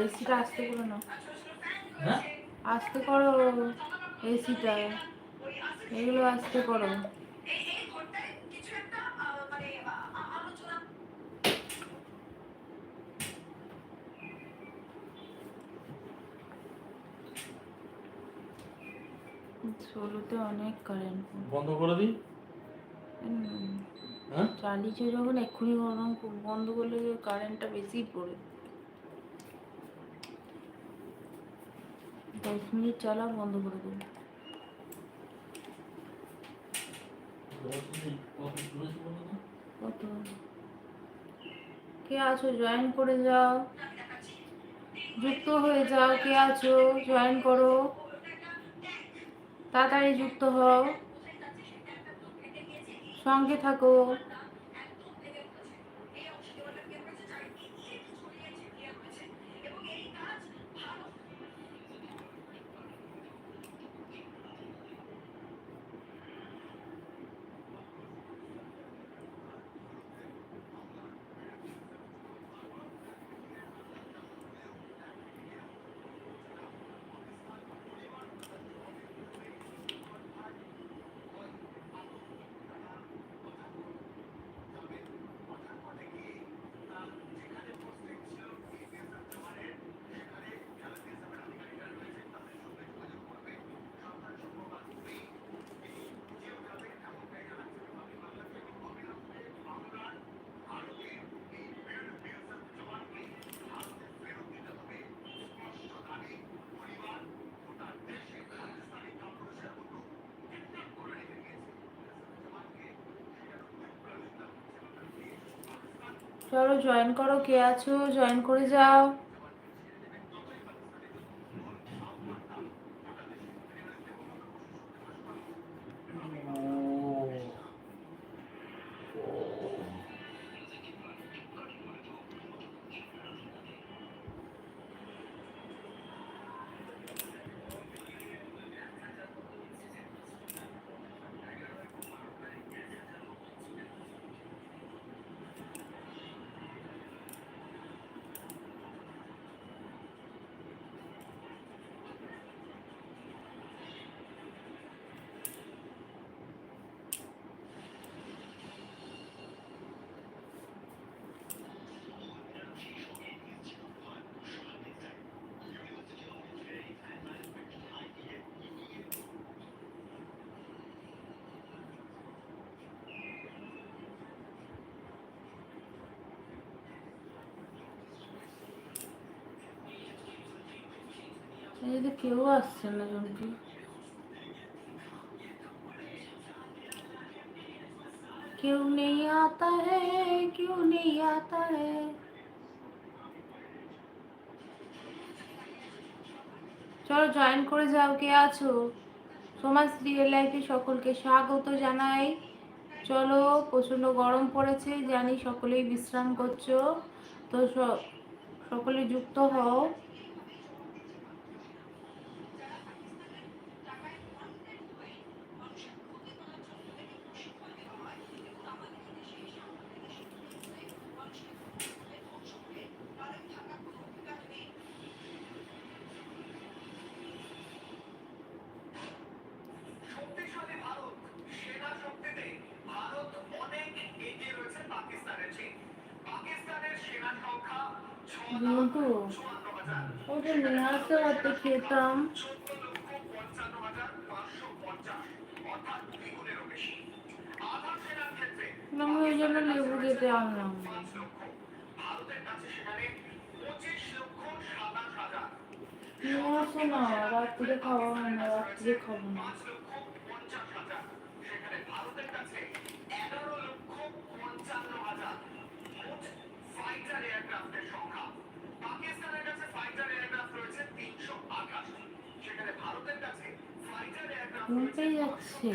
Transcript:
এসিটা আস্তে করো না, আস্তে করো এসিটা, এগুলো আস্তে করো। ষোলোতে অনেক কারেন্ট বন্ধ করে দিই। চালিয়েছে যখন এক্ষুনি গরম বন্ধ করলে কারেন্টটা বেশি পড়ে। 10 মিনিট চালাও, বন্ধ করে দেবো। কত কে আছো জয়েন করে যাও, যুক্ত হয়ে যাও। কে আছো জয়েন করো, তাড়াতাড়ি যুক্ত হও, সঙ্গে থাকো। চলো জয়েন করো, কে আছো জয়েন করে যাও। এদিকে কেউ আসছে না জনকি, क्यों नहीं आता है, क्यों नहीं आता है। চলো জয়েন করে যাও, কে আছো। সমাজ রিয়েল লাইফে সকলকে স্বাগত জানাই। চলো, প্রচন্ড গরম পড়েছে জানি, সকলেই বিশ্রাম করছো, তো সকলে যুক্ত হও। কিন্তু ওটা নিয়ে আসতে পারতে খেতাম, আমি ওই জন্য লেবু খেতে আনলাম। নিয়ে আসো না, রাত্রিরে খাওয়া হয় না, রাত্রিরে খাবো না। ঘুমতেই যাচ্ছে।